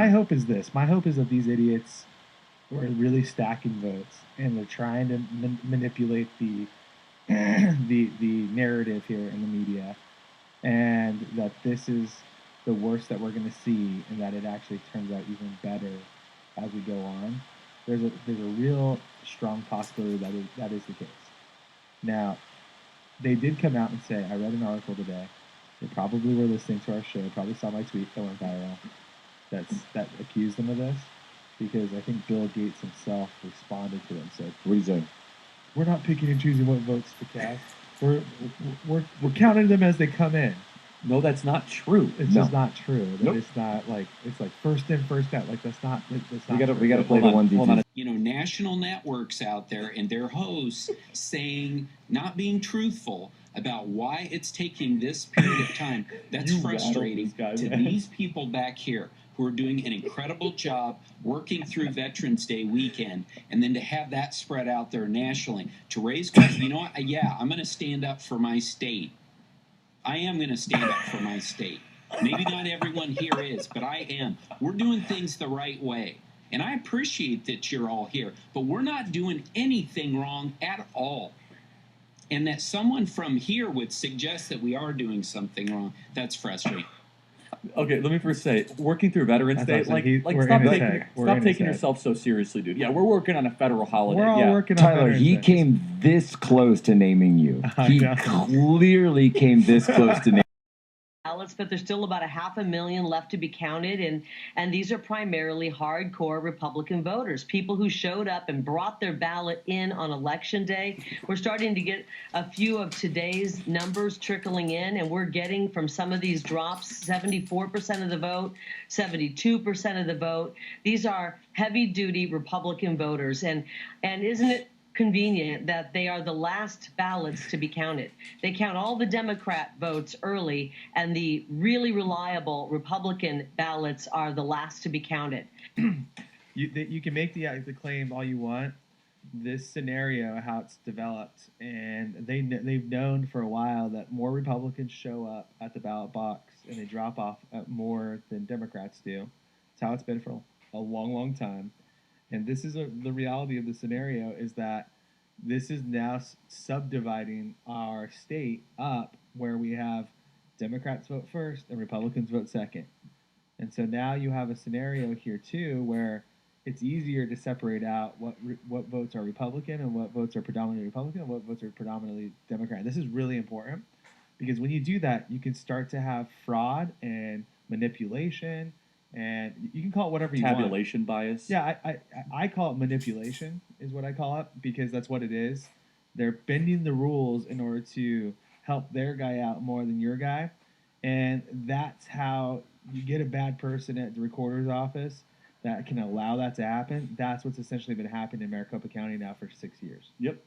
my hope is this. My hope is that these idiots are really stacking votes, and they're trying to manipulate the the narrative here in the media, and that this is the worst that we're going to see, and that it actually turns out even better as we go on. There's a real strong possibility that is the case. Now, they did come out and say, I read an article today. They probably were listening to our show. Probably saw my tweet that went viral. That accused them of this, because I think Bill Gates himself responded to it and said, "What do you say? We're not picking and choosing what votes to cast. We're counting them as they come in." No, that's not true. It's just not true. That It's not like it's like first in, first out. Like that's not. We gotta play the one DT. National networks out there and their hosts saying not being truthful about why it's taking this period of time. That's frustrating to these people back here who are doing an incredible job working through Veterans Day weekend, and then to have that spread out there nationally to raise questions. You know what? Yeah, I'm going to stand up for my state. I am going to stand up for my state. Maybe not everyone here is, but I am. We're doing things the right way. And I appreciate that you're all here, but we're not doing anything wrong at all. And that someone from here would suggest that we are doing something wrong, that's frustrating. Okay, let me first say, working through Veterans Day, stop taking yourself so seriously, dude. Yeah, we're working on a federal holiday. We're all working on Tyler, he came this close to naming you. He clearly came this close to naming ballots, but there's still about 500,000 left to be counted, and these are primarily hardcore Republican voters, people who showed up and brought their ballot in on Election Day. We're starting to get a few of today's numbers trickling in, and we're getting from some of these drops 74% of the vote, 72% of the vote. These are heavy-duty Republican voters, and isn't it convenient that they are the last ballots to be counted? They count all the Democrat votes early, and the really reliable Republican ballots are the last to be counted. You can make the claim all you want. This scenario, how it's developed, and they've known for a while that more Republicans show up at the ballot box and they drop off more than Democrats do. It's how it's been for a long, long time. And this is the reality of the scenario, is that this is now subdividing our state up, where we have Democrats vote first and Republicans vote second. And so now you have a scenario here too where it's easier to separate out what votes are Republican and what votes are predominantly Republican and what votes are predominantly Democrat. This is really important, because when you do that, you can start to have fraud and manipulation. And you can call it whatever you want. Tabulation bias. Yeah, I call it manipulation, is what I call it, because that's what it is. They're bending the rules in order to help their guy out more than your guy. And that's how you get a bad person at the recorder's office that can allow that to happen. That's what's essentially been happening in Maricopa County now for 6 years. Yep.